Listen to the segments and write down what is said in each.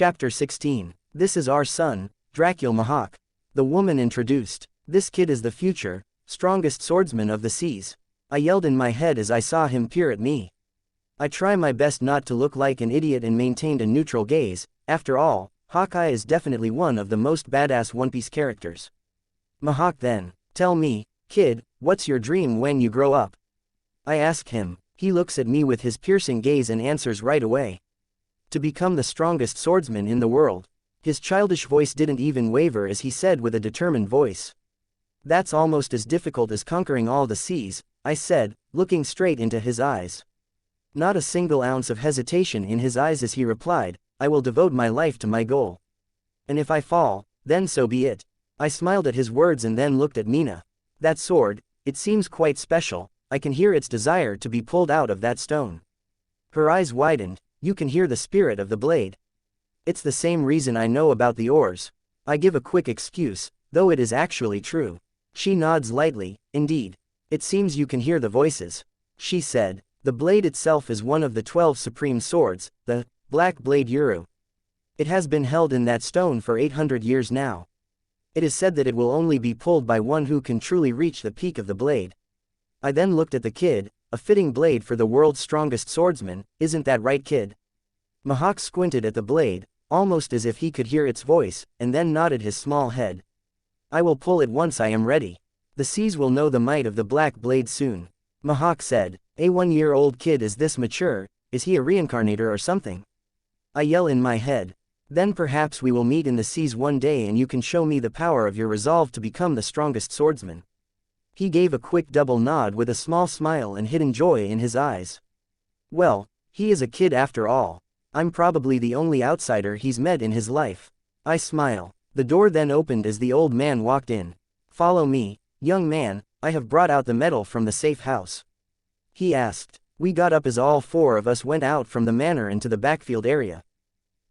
Chapter 16. This is our son, Dracul Mahak. The woman introduced. This kid is the future, strongest swordsman of the seas. I yelled in my head as I saw him peer at me. I try my best not to look like an idiot and maintained a neutral gaze. After all, Hawkeye is definitely one of the most badass One Piece characters. Mahak then. Tell me, kid, what's your dream when you grow up? I ask him. He looks at me with his piercing gaze and answers right away. To become the strongest swordsman in the world. His childish voice didn't even waver as he said with a determined voice. That's almost as difficult as conquering all the seas, I said, looking straight into his eyes. Not a single ounce of hesitation in his eyes as he replied, I will devote my life to my goal. And if I fall, then so be it. I smiled at his words and then looked at Mina. That sword, it seems quite special, I can hear its desire to be pulled out of that stone. Her eyes widened. You can hear the spirit of the blade. It's the same reason I know about the oars. I give a quick excuse, though it is actually true. She nods lightly. Indeed. It seems you can hear the voices. She said. The blade itself is one of the 12 supreme swords, the Black Blade Yuru. It has been held in that stone for 800 years now. It is said that it will only be pulled by one who can truly reach the peak of the blade. I then looked at the kid. A fitting blade for the world's strongest swordsman, isn't that right, kid? Mahak squinted at the blade, almost as if he could hear its voice, and then nodded his small head. I will pull it once I am ready. The seas will know the might of the black blade soon. Mahak said. A 1-year-old kid is this mature, is he a reincarnator or something? I yell in my head. Then perhaps we will meet in the seas one day and you can show me the power of your resolve to become the strongest swordsman. He gave a quick double nod with a small smile and hidden joy in his eyes. Well, he is a kid after all. I'm probably the only outsider he's met in his life. I smile. The door then opened as the old man walked in. Follow me, young man, I have brought out the metal from the safe house. He asked. We got up as all 4 of us went out from the manor into the backfield area.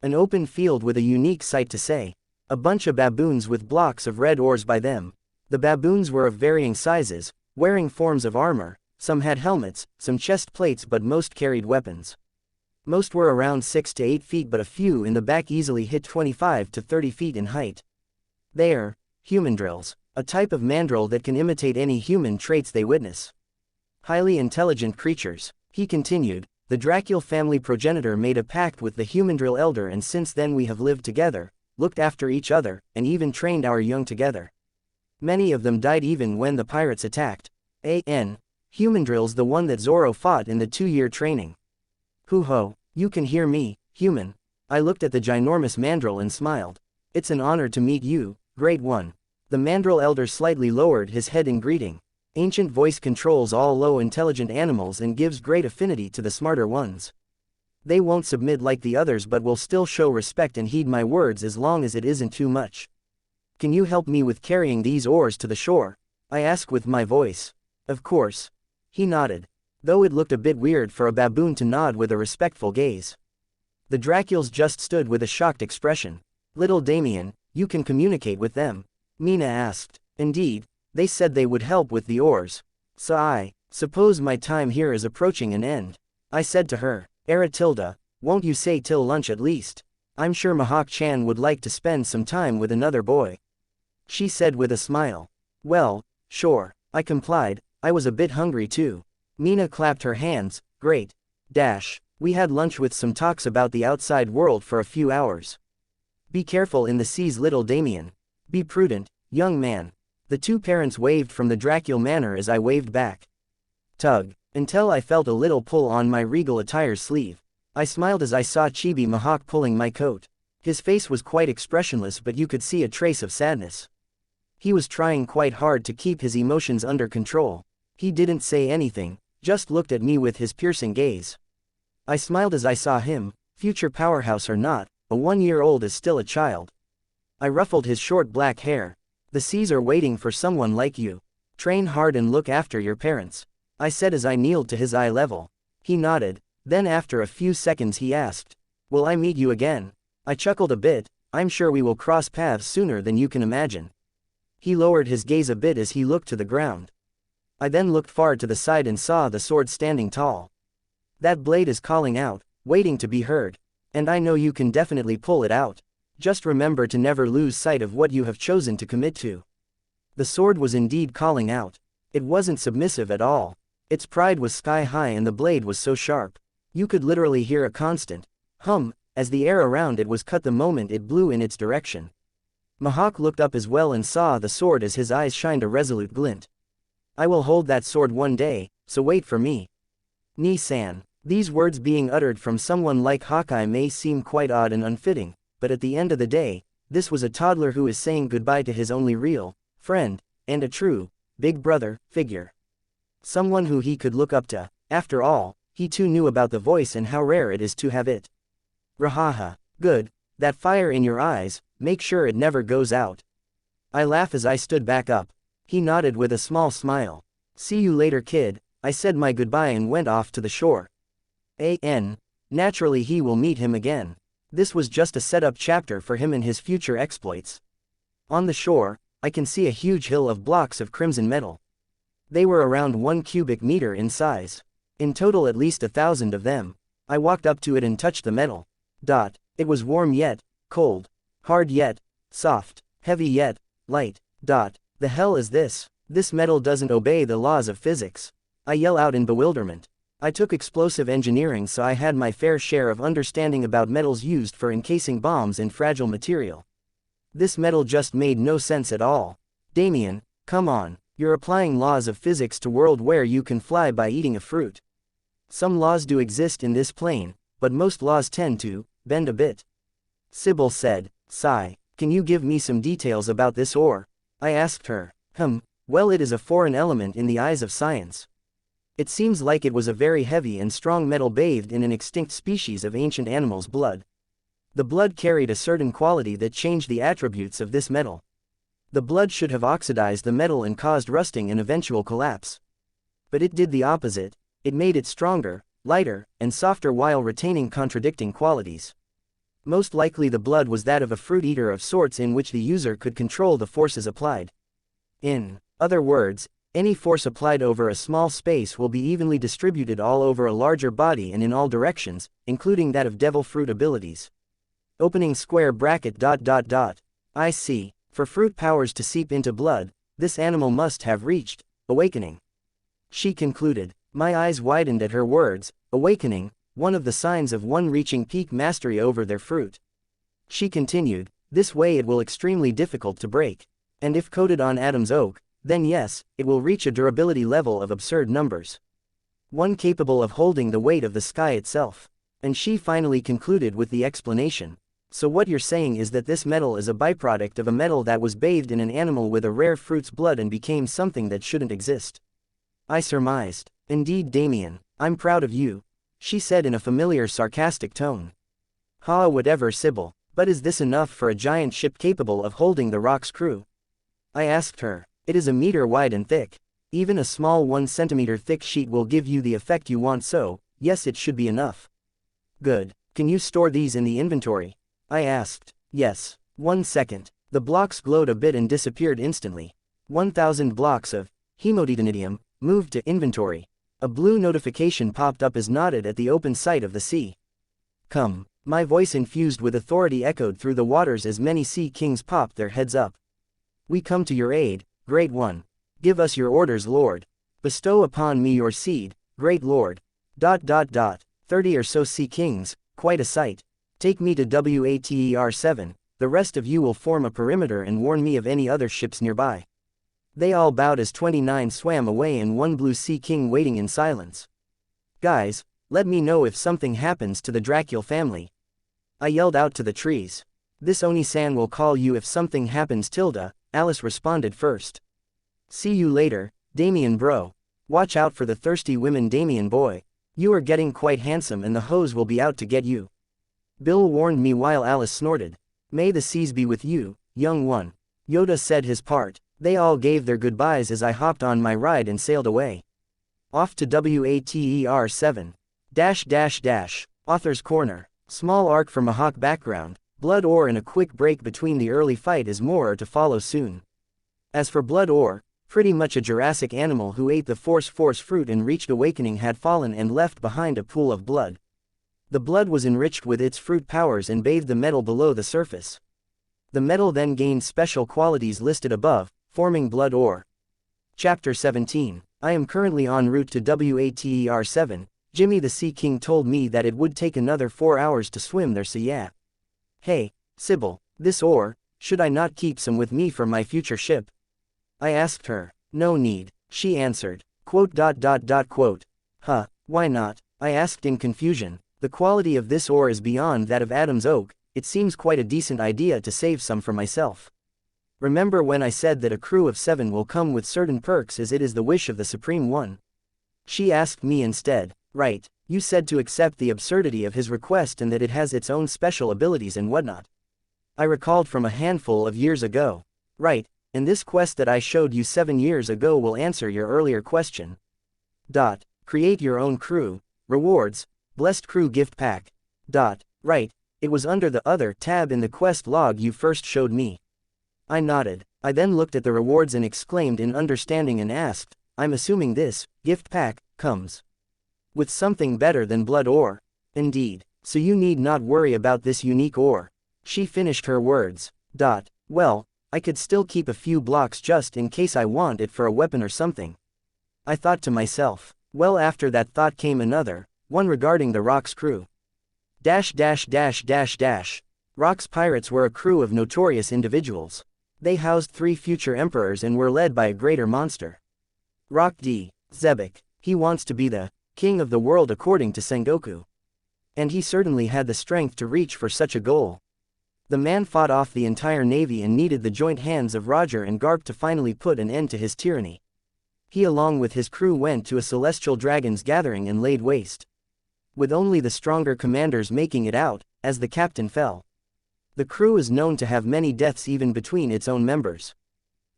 An open field with a unique sight to say. A bunch of baboons with blocks of red oars by them. The baboons were of varying sizes, wearing forms of armor, some had helmets, some chest plates but most carried weapons. Most were around 6 to 8 feet but a few in the back easily hit 25 to 30 feet in height. They are humandrills, a type of mandrill that can imitate any human traits they witness. Highly intelligent creatures, he continued. The Dracul family progenitor made a pact with the humandrill elder and since then we have lived together, looked after each other, and even trained our young together. Many of them died even when the pirates attacked. Humandrill's the one that Zoro fought in the 2-year training. Hoo-ho, you can hear me, human. I looked at the ginormous mandrill and smiled. It's an honor to meet you, great one. The mandrill elder slightly lowered his head in greeting. Ancient voice controls all low intelligent animals and gives great affinity to the smarter ones. They won't submit like the others but will still show respect and heed my words as long as it isn't too much. Can you help me with carrying these oars to the shore? I asked with my voice. Of course. He nodded. Though it looked a bit weird for a baboon to nod with a respectful gaze. The Draculs just stood with a shocked expression. Little Damien, you can communicate with them? Mina asked. Indeed, they said they would help with the oars. So I suppose my time here is approaching an end. I said to her. Aratilda, won't you say till lunch at least? I'm sure Mahak-chan would like to spend some time with another boy. She said with a smile. Well, sure, I complied. I was a bit hungry too. Mina clapped her hands. Great. We had lunch with some talks about the outside world for a few hours. Be careful in the seas, little Damien. Be prudent, young man. The 2 parents waved from the Dracul manor as I waved back. Tug. Until I felt a little pull on my regal attire's sleeve. I smiled as I saw Chibi Mahak pulling my coat. His face was quite expressionless but you could see a trace of sadness. He was trying quite hard to keep his emotions under control. He didn't say anything, just looked at me with his piercing gaze. I smiled as I saw him, future powerhouse or not, a 1-year-old is still a child. I ruffled his short black hair. The seas are waiting for someone like you. Train hard and look after your parents. I said as I kneeled to his eye level. He nodded, then after a few seconds he asked. Will I meet you again? I chuckled a bit. I'm sure we will cross paths sooner than you can imagine. He lowered his gaze a bit as he looked to the ground. I then looked far to the side and saw the sword standing tall. That blade is calling out, waiting to be heard. And I know you can definitely pull it out. Just remember to never lose sight of what you have chosen to commit to. The sword was indeed calling out. It wasn't submissive at all. Its pride was sky high and the blade was so sharp. You could literally hear a constant hum as the air around it was cut the moment it blew in its direction. Mihawk looked up as well and saw the sword as his eyes shined a resolute glint. I will hold that sword one day, so wait for me. Ni-san. These words being uttered from someone like Hawkeye may seem quite odd and unfitting, but at the end of the day, this was a toddler who is saying goodbye to his only real friend, and a true, big brother, figure. Someone who he could look up to. After all, he too knew about the voice and how rare it is to have it. Rahaha. Good, that fire in your eyes, make sure it never goes out. I laughed as I stood back up. He nodded with a small smile. See you later, kid. I said my goodbye and went off to the shore. Naturally he will meet him again. This was just a set-up chapter for him and his future exploits. On the shore, I can see a huge hill of blocks of crimson metal. They were around 1 cubic meter in size. In total at least 1,000 of them. I walked up to it and touched the metal. It was warm yet cold. Hard yet soft. Heavy yet light. The hell is this? This metal doesn't obey the laws of physics. I yell out in bewilderment. I took explosive engineering, so I had my fair share of understanding about metals used for encasing bombs and fragile material. This metal just made no sense at all. Damien, come on, you're applying laws of physics to world where you can fly by eating a fruit. Some laws do exist in this plane, but most laws tend to bend a bit. Sybil said. Sigh, can you give me some details about this ore? I asked her. Well, it is a foreign element in the eyes of science. It seems like it was a very heavy and strong metal bathed in an extinct species of ancient animal's blood. The blood carried a certain quality that changed the attributes of this metal. The blood should have oxidized the metal and caused rusting and eventual collapse. But it did the opposite. It made it stronger, lighter, and softer while retaining contradicting qualities. Most likely the blood was that of a fruit eater of sorts in which the user could control the forces applied. In other words, any force applied over a small space will be evenly distributed all over a larger body and in all directions, including that of devil fruit abilities. Opening square bracket. I see. For fruit powers to seep into blood, this animal must have reached awakening. She concluded. My eyes widened at her words. Awakening, one of the signs of one reaching peak mastery over their fruit. She continued, this way it will extremely difficult to break. And if coated on Adam's oak, then yes, it will reach a durability level of absurd numbers. One capable of holding the weight of the sky itself. And she finally concluded with the explanation. So what you're saying is that this metal is a byproduct of a metal that was bathed in an animal with a rare fruit's blood and became something that shouldn't exist. I surmised. Indeed, Damien, I'm proud of you, she said in a familiar sarcastic tone. Whatever, Sybil, but is this enough for a giant ship capable of holding the Rock's crew? I asked her. It is a meter wide and thick. Even a small 1 centimeter thick sheet will give you the effect you want, so, yes, it should be enough. Good. Can you store these in the inventory? I asked. Yes. 1 second. The blocks glowed a bit and disappeared instantly. 1,000 blocks of hemodetonidium moved to inventory. A blue notification popped up as nodded at the open sight of the sea. Come. My voice infused with authority echoed through the waters as many sea kings popped their heads up. We come to your aid, Great One. Give us your orders, Lord. Bestow upon me your seed, Great Lord. 30 or so sea kings, quite a sight. Take me to WATER-7, the rest of you will form a perimeter and warn me of any other ships nearby. They all bowed as 29 swam away and one blue sea king waiting in silence. Guys, let me know if something happens to the Dracula family. I yelled out to the trees. This Oni-san will call you if something happens, Tilda, Alice responded first. See you later, Damien bro. Watch out for the thirsty women, Damien boy. You are getting quite handsome and the hoes will be out to get you. Bill warned me while Alice snorted. May the seas be with you, young one. Yoda said his part. They all gave their goodbyes as I hopped on my ride and sailed away. Off to WATER-7. Author's Corner. Small arc for Mihawk background. Blood Ore and a quick break between the early fight is more to follow soon. As for Blood Ore, pretty much a Jurassic animal who ate the Force fruit and reached awakening had fallen and left behind a pool of blood. The blood was enriched with its fruit powers and bathed the metal below the surface. The metal then gained special qualities listed above, forming blood ore. Chapter 17. I am currently en route to WATER 7. Jimmy the Sea King told me that it would take another 4 hours to swim there, so yeah. Hey, Sybil, this ore, should I not keep some with me for my future ship? I asked her. No need, she answered. Quote. Huh, why not? I asked in confusion. The quality of this ore is beyond that of Adam's oak. It seems quite a decent idea to save some for myself. Remember when I said that a crew of 7 will come with certain perks as it is the wish of the Supreme One? She asked me instead. Right, you said to accept the absurdity of his request and that it has its own special abilities and whatnot. I recalled from a handful of years ago. Right, and this quest that I showed you 7 years ago will answer your earlier question. Create your own crew. Rewards. Blessed crew gift pack. Right, it was under the other tab in the quest log you first showed me. I nodded. I then looked at the rewards and exclaimed in understanding and asked, I'm assuming this gift pack comes with something better than blood ore. Indeed, so you need not worry about this unique ore. She finished her words. Well, I could still keep a few blocks just in case I want it for a weapon or something. I thought to myself. Well, after that thought came another, one regarding the Rock's crew. Rock's pirates were a crew of notorious individuals. They housed 3 future emperors and were led by a greater monster. Rock D. Zebek. He wants to be the king of the world according to Sengoku. And he certainly had the strength to reach for such a goal. The man fought off the entire navy and needed the joint hands of Roger and Garp to finally put an end to his tyranny. He along with his crew went to a celestial dragon's gathering and laid waste, with only the stronger commanders making it out, as the captain fell. The crew is known to have many deaths even between its own members.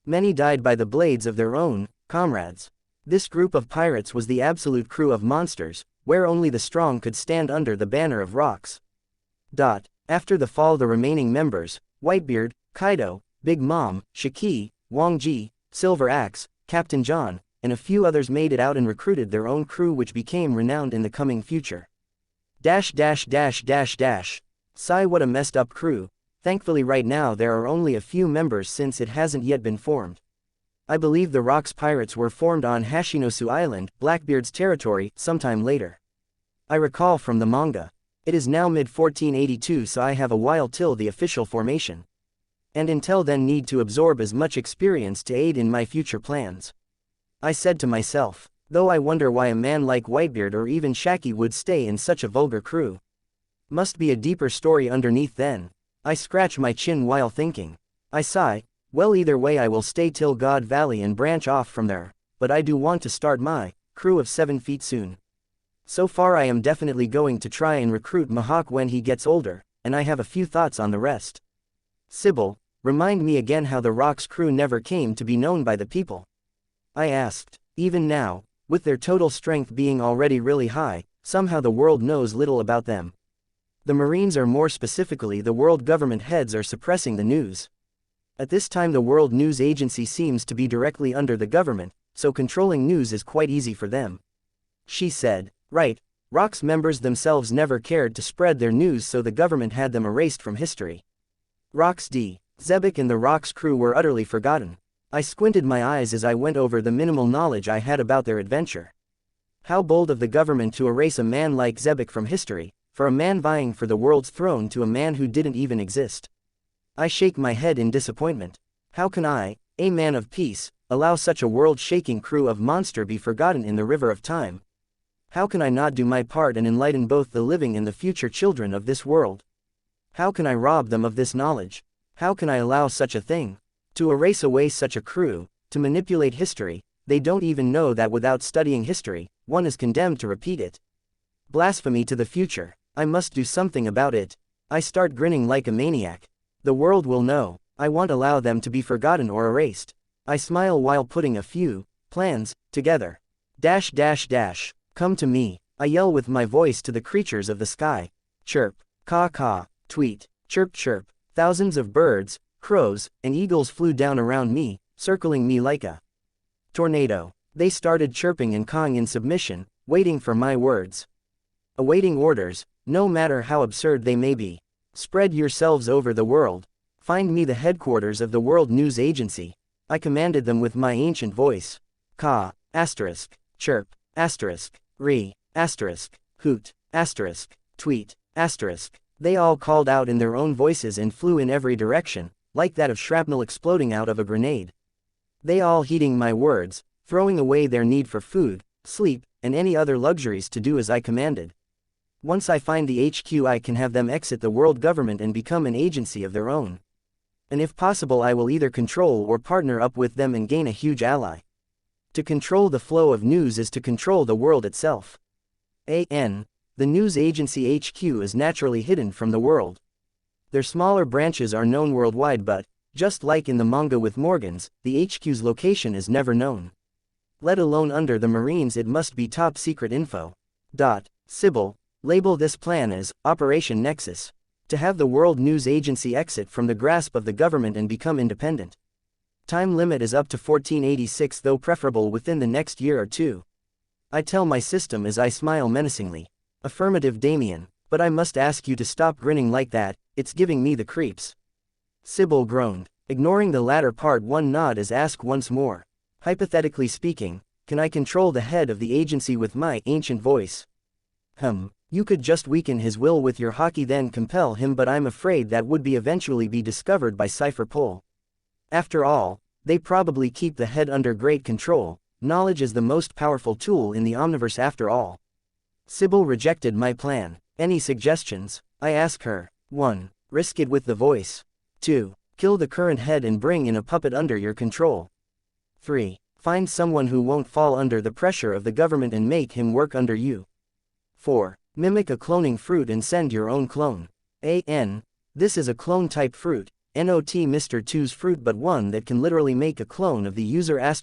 Many died by the blades of their own comrades. This group of pirates was the absolute crew of monsters, where only the strong could stand under the banner of rocks. After the fall, the remaining members, Whitebeard, Kaido, Big Mom, Shiki, Wang Ji, Silver Axe, Captain John, and a few others made it out and recruited their own crew, which became renowned in the coming future. Sigh, what a messed up crew. Thankfully right now there are only a few members since it hasn't yet been formed. I believe the Rock's pirates were formed on Hashinosu Island, Blackbeard's territory, sometime later. I recall from the manga. It is now mid-1482, so I have a while till the official formation. And until then need to absorb as much experience to aid in my future plans. I said to myself, though I wonder why a man like Whitebeard or even Shaki would stay in such a vulgar crew. Must be a deeper story underneath then. I scratch my chin while thinking. I sigh, well, either way I will stay till God Valley and branch off from there, but I do want to start my crew of 7 feet soon. So far I am definitely going to try and recruit Mihawk when he gets older, and I have a few thoughts on the rest. Sybil, remind me again how the Rock's crew never came to be known by the people. I asked. Even now, with their total strength being already really high, somehow the world knows little about them. The Marines, or more specifically the world government heads, are suppressing the news. At this time the World News Agency seems to be directly under the government, so controlling news is quite easy for them. She said, right, Rock's members themselves never cared to spread their news, so the government had them erased from history. Rock's D. Zebek and the Rock's crew were utterly forgotten. I squinted my eyes as I went over the minimal knowledge I had about their adventure. How bold of the government to erase a man like Zebek from history, for a man vying for the world's throne to a man who didn't even exist. I shake my head in disappointment. How can I, a man of peace, allow such a world-shaking crew of monster be forgotten in the river of time? How can I not do my part and enlighten both the living and the future children of this world? How can I rob them of this knowledge? How can I allow such a thing? To erase away such a crew, to manipulate history, they don't even know that without studying history, one is condemned to repeat it. Blasphemy to the future. I must do something about it. I start grinning like a maniac. The world will know. I won't allow them to be forgotten or erased. I smile while putting a few plans together. Come to me. I yell with my voice to the creatures of the sky. Chirp. Caw caw. Tweet. Chirp chirp. Thousands of birds, crows, and eagles flew down around me, circling me like a tornado. They started chirping and cawing in submission, waiting for my words. Awaiting orders. no matter how absurd they may be. Spread yourselves over the world. Find me the headquarters of the World News Agency. I commanded them with my ancient voice. Caw, asterisk, chirp, asterisk, asterisk, hoot, asterisk, tweet, asterisk. They all called out in their own voices and flew in every direction, like that of shrapnel exploding out of a grenade. They all heeding my words, throwing away their need for food, sleep, and any other luxuries to do as I commanded. Once I find the HQ, I can have them exit the world government and become an agency of their own. And if possible, I will either control or partner up with them and gain a huge ally. To control the flow of news is to control the world itself. The news agency HQ is naturally hidden from the world. Their smaller branches are known worldwide, but, just like in the manga with Morgans, the HQ's location is never known. Let alone under the Marines, it must be top secret info. Sybil, label this plan as Operation Nexus. To have the World News Agency exit from the grasp of the government and become independent. Time limit is up to 1486, though preferable within the next year or two. I tell my system as I smile menacingly. Affirmative, Damien, but I must ask you to stop grinning like that, it's giving me the creeps. Sybil groaned. Ignoring the latter part, one nod as ask once more. Hypothetically speaking, can I control the head of the agency with my ancient voice? You could just weaken his will with your hockey, then compel him, but I'm afraid that would eventually be discovered by Cypher Pole. After all, they probably keep the head under great control. Knowledge is the most powerful tool in the Omniverse after all. Sybil rejected my plan. Any suggestions? I ask her. 1. Risk it with the voice. 2. Kill the current head and bring in a puppet under your control. 3. Find someone who won't fall under the pressure of the government and make him work under you. 4. Mimic a cloning fruit and send your own clone. This is a clone-type fruit, not Mr. 2's fruit, but one that can literally make a clone of the user ***.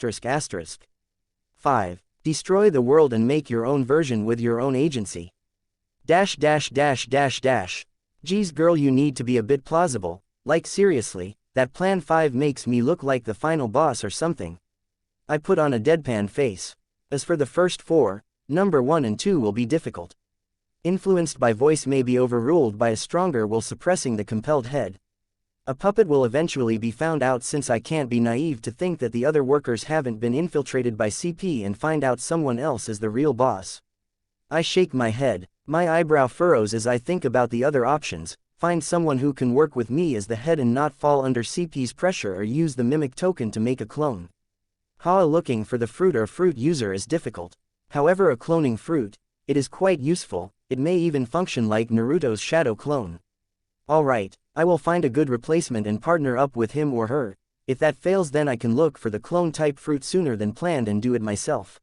5. Destroy the world and make your own version with your own agency. Geez girl, you need to be a bit plausible, like seriously, that plan 5 makes me look like the final boss or something. I put on a deadpan face. As for the first 4, number 1 and 2 will be difficult. Influenced by voice may be overruled by a stronger will suppressing the compelled head. A puppet will eventually be found out, since I can't be naive to think that the other workers haven't been infiltrated by CP and find out someone else is the real boss. I shake my head, my eyebrow furrows as I think about the other options. Find someone who can work with me as the head and not fall under CP's pressure, or use the mimic token to make a clone. Looking for the fruit or fruit user is difficult. However, a cloning fruit, it is quite useful. It may even function like Naruto's shadow clone. Alright, I will find a good replacement and partner up with him or her. If that fails, then I can look for the clone-type fruit sooner than planned and do it myself.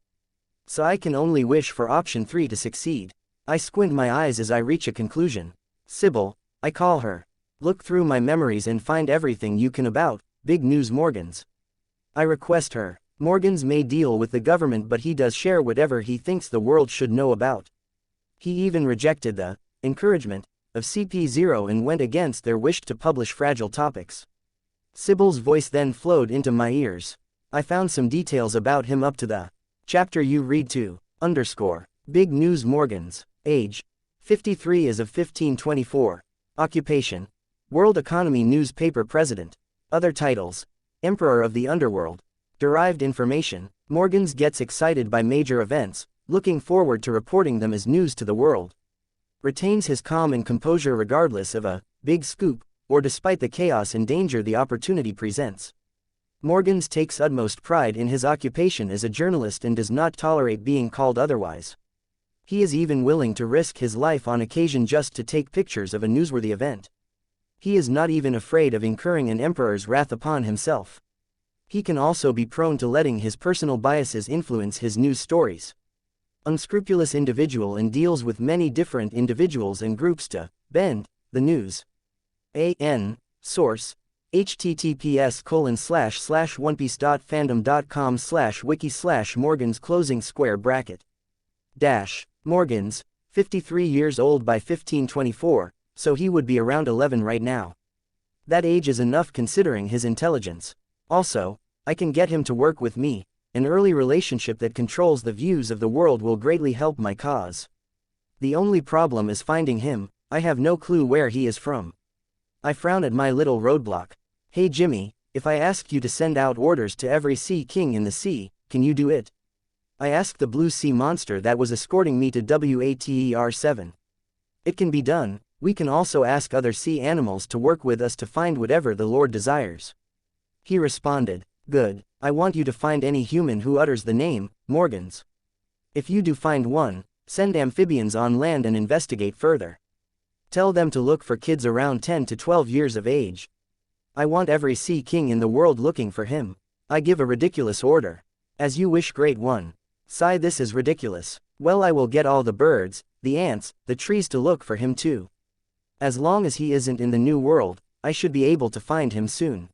So I can only wish for option 3 to succeed. I squint my eyes as I reach a conclusion. Sybil, I call her. Look through my memories and find everything you can about Big News Morgans. I request her. Morgans may deal with the government, but he does share whatever he thinks the world should know about. He even rejected the encouragement of CP0 and went against their wish to publish fragile topics. Sybil's voice then flowed into my ears. I found some details about him up to the chapter you read to. Big News Morgans. Age: 53 as of 1524. Occupation: World Economy Newspaper President. Other titles: Emperor of the Underworld. Derived information: Morgans gets excited by major events, looking forward to reporting them as news to the world. Retains his calm and composure regardless of a big scoop, or despite the chaos and danger the opportunity presents. Morgans takes utmost pride in his occupation as a journalist and does not tolerate being called otherwise. He is even willing to risk his life on occasion just to take pictures of a newsworthy event. He is not even afraid of incurring an emperor's wrath upon himself. He can also be prone to letting his personal biases influence his news stories. Unscrupulous individual and deals with many different individuals and groups to bend the news. Source: https://onepie.fandom.com/wiki/Morgans. Morgans, 53 years old by 1524, so he would be around 11 right now. That age is enough considering his intelligence. Also, I can get him to work with me. An early relationship that controls the views of the world will greatly help my cause. The only problem is finding him. I have no clue where he is from. I frown at my little roadblock. Hey Jimmy, if I asked you to send out orders to every sea king in the sea, can you do it? I asked the blue sea monster that was escorting me to WATER7. It can be done. We can also ask other sea animals to work with us to find whatever the Lord desires. He responded, good, I want you to find any human who utters the name, Morgans. If you do find one, send amphibians on land and investigate further. Tell them to look for kids around 10 to 12 years of age. I want every sea king in the world looking for him. I give a ridiculous order. As you wish, great one. Sigh, this is ridiculous. Well, I will get all the birds, the ants, the trees to look for him too. As long as he isn't in the new world, I should be able to find him soon.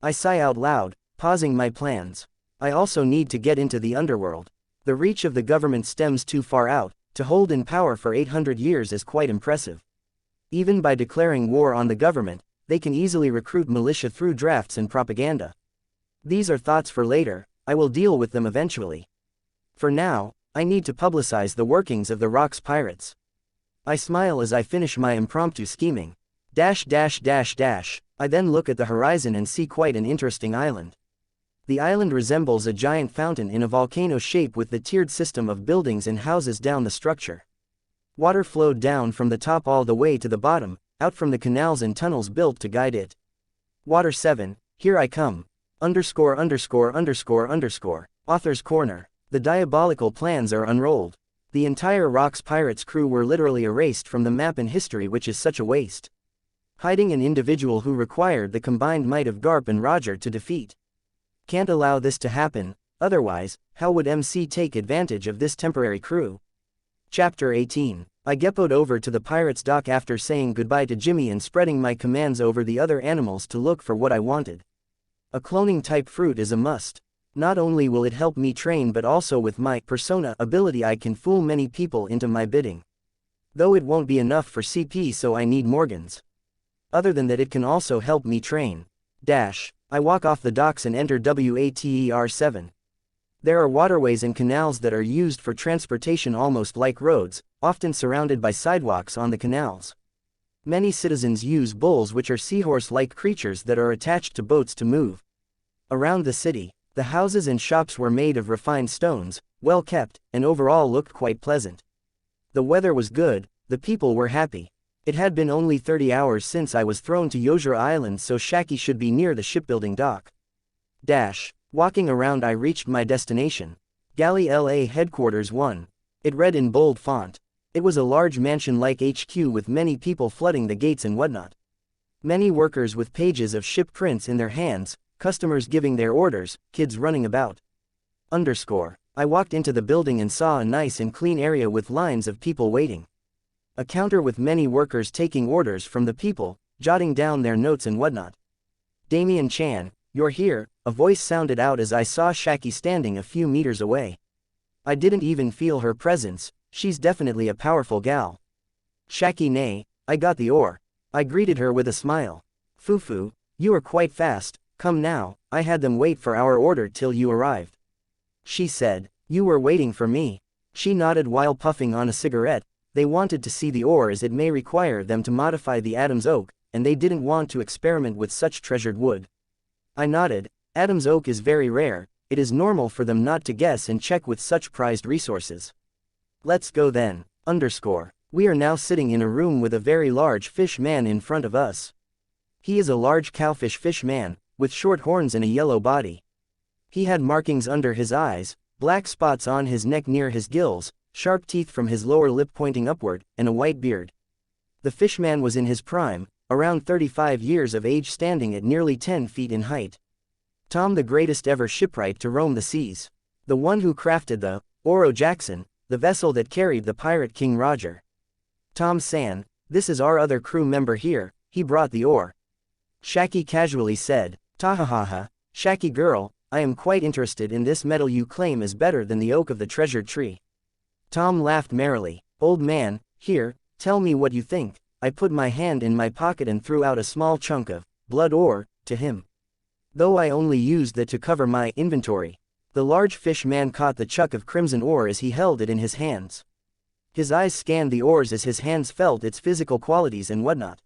I sigh out loud, pausing my plans. I also need to get into the underworld. The reach of the government stems too far out. To hold in power for 800 years is quite impressive. Even by declaring war on the government, they can easily recruit militia through drafts and propaganda. These are thoughts for later. I will deal with them eventually. For now, I need to publicize the workings of the Rocks pirates. I smile as I finish my impromptu scheming. I then look at the horizon and see quite an interesting island. The island resembles a giant fountain in a volcano shape with the tiered system of buildings and houses down the structure. Water flowed down from the top all the way to the bottom, out from the canals and tunnels built to guide it. Water 7, here I come. Author's Corner. The diabolical plans are unrolled. The entire Rocks Pirates crew were literally erased from the map and history, which is such a waste. Hiding an individual who required the combined might of Garp and Roger to defeat. Can't allow this to happen, otherwise, how would MC take advantage of this temporary crew? Chapter 18. I geppoed over to the pirate's dock after saying goodbye to Jimmy and spreading my commands over the other animals to look for what I wanted. A cloning type fruit is a must. Not only will it help me train, but also with my persona ability I can fool many people into my bidding. Though it won't be enough for CP, so I need Morgans. Other than that, it can also help me train. I walk off the docks and enter WATER7. There are waterways and canals that are used for transportation almost like roads, often surrounded by sidewalks on the canals. Many citizens use bulls, which are seahorse-like creatures that are attached to boats to move. Around the city, the houses and shops were made of refined stones, well kept, and overall looked quite pleasant. The weather was good, the people were happy. It had been only 30 hours since I was thrown to Yozora Island, so Shaki should be near the shipbuilding dock. Walking around, I reached my destination. Galley LA Headquarters 1. It read in bold font. It was a large mansion-like HQ with many people flooding the gates and whatnot. Many workers with pages of ship prints in their hands, customers giving their orders, kids running about. I walked into the building and saw a nice and clean area with lines of people waiting. A counter with many workers taking orders from the people, jotting down their notes and whatnot. Damien Chan, you're here, a voice sounded out as I saw Shaki standing a few meters away. I didn't even feel her presence. She's definitely a powerful gal. Shaki, nay, I got the ore. I greeted her with a smile. Fufu, you are quite fast, come now, I had them wait for our order till you arrived. She said, you were waiting for me. She nodded while puffing on a cigarette. They wanted to see the ore as it may require them to modify the Adam's oak, and they didn't want to experiment with such treasured wood. I nodded. Adam's oak is very rare, it is normal for them not to guess and check with such prized resources. Let's go then. We are now sitting in a room with a very large fish man in front of us. He is a large cowfish fish man, with short horns and a yellow body. He had markings under his eyes, black spots on his neck near his gills, sharp teeth from his lower lip pointing upward, and a white beard. The fishman was in his prime, around 35 years of age, standing at nearly 10 feet in height. Tom, the greatest ever shipwright to roam the seas. The one who crafted the Oro Jackson, the vessel that carried the pirate King Roger. Tom San, this is our other crew member here, he brought the ore. Shaki casually said, Tahahaha, Shaki girl, I am quite interested in this metal you claim is better than the oak of the treasured tree. Tom laughed merrily. Old man, here, tell me what you think. I put my hand in my pocket and threw out a small chunk of blood ore to him. Though I only used that to cover my inventory. The large fish man caught the chunk of crimson ore as he held it in his hands. His eyes scanned the oars as his hands felt its physical qualities and whatnot.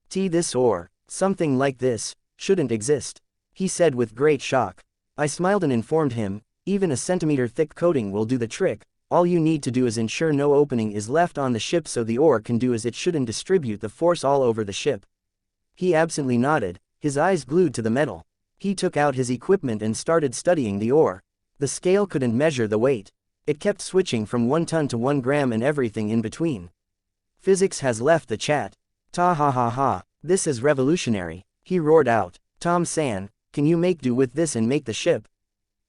This ore, something like this, shouldn't exist, he said with great shock. I smiled and informed him, even a centimeter-thick coating will do the trick. All you need to do is ensure no opening is left on the ship so the ore can do as it should and distribute the force all over the ship. He absently nodded, his eyes glued to the metal. He took out his equipment and started studying the ore. The scale couldn't measure the weight. It kept switching from 1 ton to 1 gram and everything in between. Physics has left the chat. Ta ha ha ha, this is revolutionary, he roared out. Tom-san, can you make do with this and make the ship?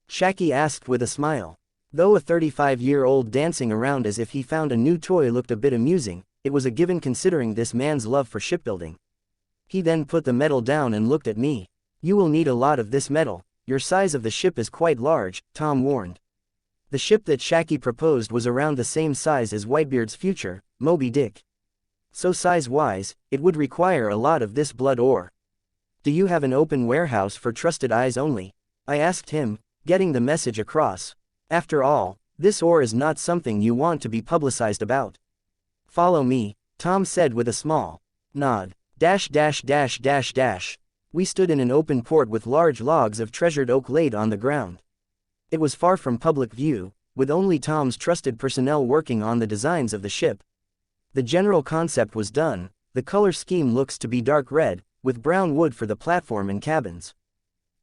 Shaki asked with a smile. Though a 35-year-old dancing around as if he found a new toy looked a bit amusing, it was a given considering this man's love for shipbuilding. He then put the metal down and looked at me. You will need a lot of this metal, your size of the ship is quite large, Tom warned. The ship that Shaki proposed was around the same size as Whitebeard's future, Moby Dick. So size-wise, it would require a lot of this blood ore. Do you have an open warehouse for trusted eyes only? I asked him, getting the message across. After all, this ore is not something you want to be publicized about. Follow me, Tom said with a small nod. We stood in an open port with large logs of treasured oak laid on the ground. It was far from public view, with only Tom's trusted personnel working on the designs of the ship. The general concept was done, the color scheme looks to be dark red, with brown wood for the platform and cabins.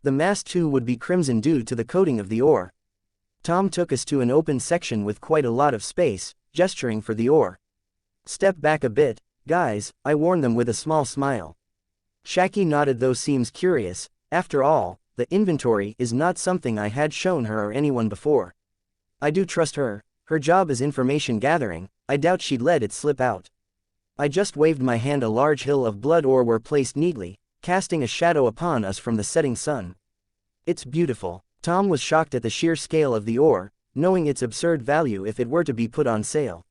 The mast too would be crimson due to the coating of the ore. Tom took us to an open section with quite a lot of space, gesturing for the ore. Step back a bit, guys, I warned them with a small smile. Shaki nodded though seems curious, after all, the inventory is not something I had shown her or anyone before. I do trust her, her job is information gathering, I doubt she'd let it slip out. I just waved my hand. A large hill of blood ore were placed neatly, casting a shadow upon us from the setting sun. It's beautiful. Tom was shocked at the sheer scale of the ore, knowing its absurd value if it were to be put on sale.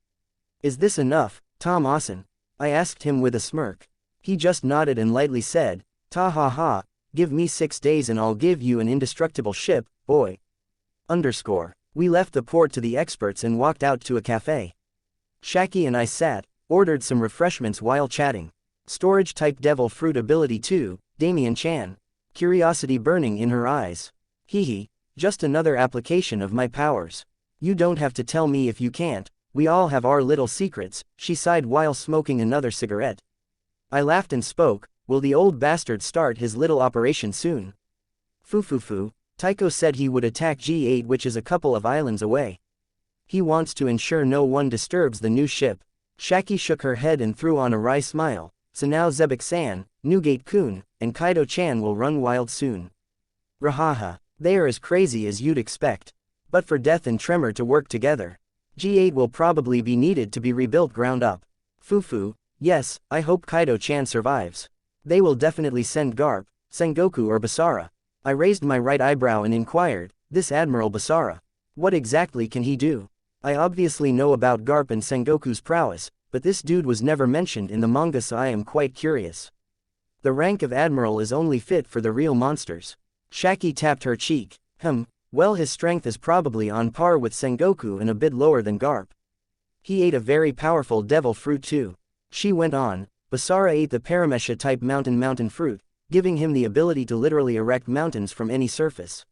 Is this enough, Tom Austin? I asked him with a smirk. He just nodded and lightly said, ta ha ha, give me 6 days and I'll give you an indestructible ship, boy. We left the port to the experts and walked out to a cafe. Shaki and I sat, ordered some refreshments while chatting. Storage type devil fruit ability 2, Damien Chan. Curiosity burning in her eyes. Hehe, just another application of my powers. You don't have to tell me if you can't, we all have our little secrets, she sighed while smoking another cigarette. I laughed and spoke, will the old bastard start his little operation soon? Foo. Tycho said he would attack G8 which is a couple of islands away. He wants to ensure no one disturbs the new ship. Shaki shook her head and threw on a wry smile, so now Zebek-san, Newgate-kun, and Kaido-chan will run wild soon. Rahaha. They are as crazy as you'd expect. But for Death and Tremor to work together, G8 will probably be needed to be rebuilt ground up. Fufu, yes, I hope Kaido-chan survives. They will definitely send Garp, Sengoku or Basara. I raised my right eyebrow and inquired, this Admiral Basara, what exactly can he do? I obviously know about Garp and Sengoku's prowess, but this dude was never mentioned in the manga so I am quite curious. The rank of Admiral is only fit for the real monsters. Shaki tapped her cheek. Well his strength is probably on par with Sengoku and a bit lower than Garp. He ate a very powerful devil fruit too. She went on, Basara ate the Paramesha type mountain fruit, giving him the ability to literally erect mountains from any surface.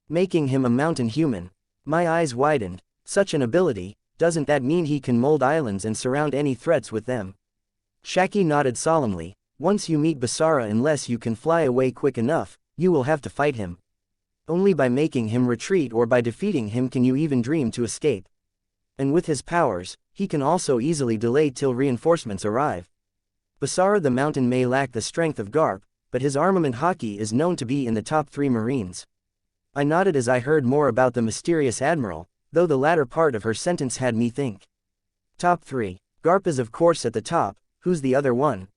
Making him a mountain human. My eyes widened, such an ability, doesn't that mean he can mold islands and surround any threats with them? Shaki nodded solemnly, once you meet Basara unless you can fly away quick enough, you will have to fight him. Only by making him retreat or by defeating him can you even dream to escape. And with his powers, he can also easily delay till reinforcements arrive. Basara the mountain may lack the strength of Garp, but his armament haki is known to be in the top 3 marines. I nodded as I heard more about the mysterious admiral, though the latter part of her sentence had me think. Top 3. Garp is of course at the top, who's the other one?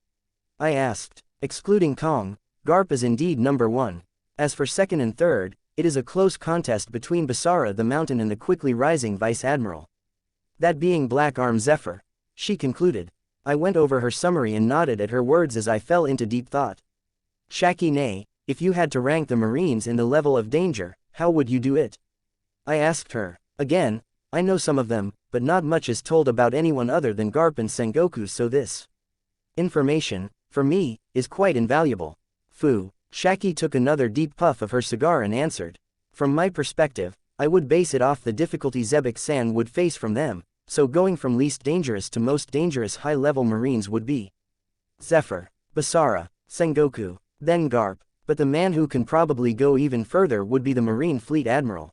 I asked. Excluding Kong, Garp is indeed number 1. As for second and third, it is a close contest between Basara the mountain and the quickly rising vice admiral. That being Black Arm Zephyr, she concluded. I went over her summary and nodded at her words as I fell into deep thought. Shaki nay, if you had to rank the marines in the level of danger, how would you do it? I asked her. Again, I know some of them, but not much is told about anyone other than Garp and Sengoku, so this information, for me, is quite invaluable. Fu. Shaki took another deep puff of her cigar and answered. From my perspective, I would base it off the difficulty Zebek-san would face from them, so going from least dangerous to most dangerous high-level marines would be Zephyr, Basara, Sengoku, then Garp, but the man who can probably go even further would be the Marine Fleet Admiral.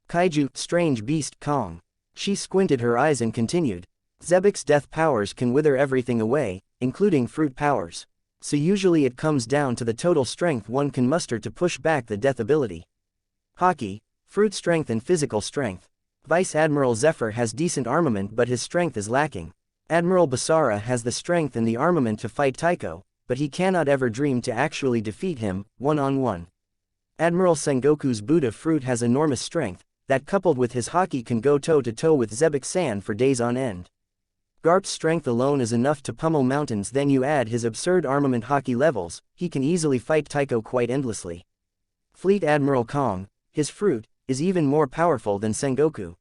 Kaiju, strange beast, Kong. She squinted her eyes and continued. Zebek's death powers can wither everything away, including fruit powers. So usually it comes down to the total strength one can muster to push back the death ability. Hockey, fruit strength and physical strength. Vice Admiral Zephyr has decent armament but his strength is lacking. Admiral Basara has the strength and the armament to fight Tycho, but he cannot ever dream to actually defeat him, one-on-one. Admiral Sengoku's Buddha fruit has enormous strength, that coupled with his hockey can go toe-to-toe with Zebek-san for days on end. Garp's strength alone is enough to pummel mountains, then you add his absurd armament hockey levels, he can easily fight Tycho quite endlessly. Fleet Admiral Kong, his fruit, is even more powerful than Sengoku.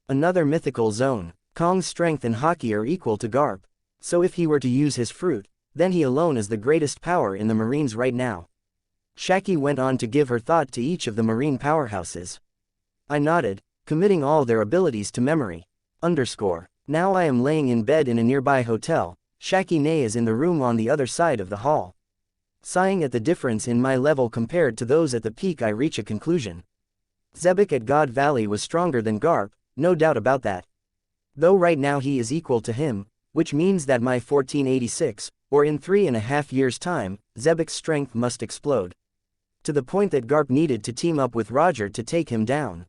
Another mythical zone, Kong's strength and hockey are equal to Garp, so if he were to use his fruit, then he alone is the greatest power in the Marines right now. Shaki went on to give her thought to each of the Marine powerhouses. I nodded, committing all their abilities to memory. Now I am laying in bed in a nearby hotel, Shaki Ne is in the room on the other side of the hall. Sighing at the difference in my level compared to those at the peak, I reach a conclusion. Zebek at God Valley was stronger than Garp, no doubt about that. Though right now he is equal to him, which means that my 1486, or in 3.5 years' time, Zebek's strength must explode. To the point that Garp needed to team up with Roger to take him down.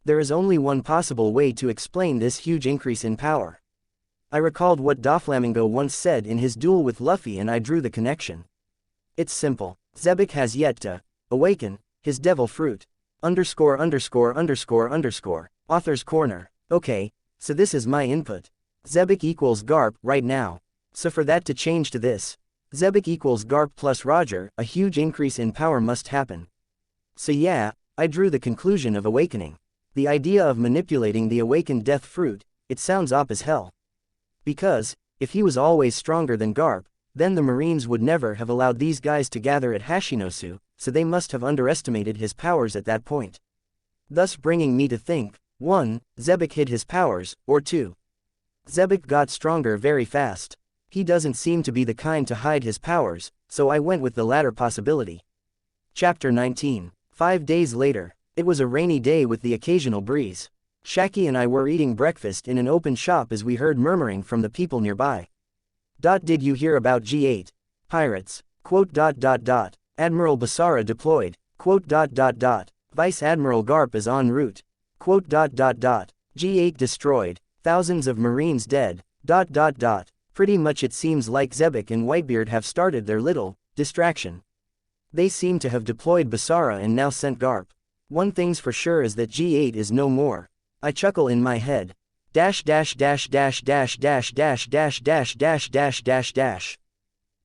There is only one possible way to explain this huge increase in power. I recalled what Doflamingo once said in his duel with Luffy and I drew the connection. It's simple. Zebek has yet to awaken his devil fruit. ________. Author's Corner. Okay, so this is my input. Zebek equals Garp right now. So for that to change to this, Zebek equals Garp plus Roger, a huge increase in power must happen. So yeah, I drew the conclusion of awakening. The idea of manipulating the awakened death fruit, it sounds op as hell. Because, if he was always stronger than Garp, then the Marines would never have allowed these guys to gather at Hashinosu, so they must have underestimated his powers at that point. Thus bringing me to think, 1. Zebek hid his powers, or 2. Zebek got stronger very fast. He doesn't seem to be the kind to hide his powers, so I went with the latter possibility. Chapter 19. 5 days later. It was a rainy day with the occasional breeze. Shaki and I were eating breakfast in an open shop as we heard murmuring from the people nearby. Did you hear about G8? Pirates. ... Admiral Basara deployed. ... Vice Admiral Garp is en route. ... G8 destroyed. Thousands of Marines dead. ... Pretty much it seems like Zebek and Whitebeard have started their little distraction. They seem to have deployed Basara and now sent Garp. One thing's for sure is that G8 is no more. I chuckle in my head. ...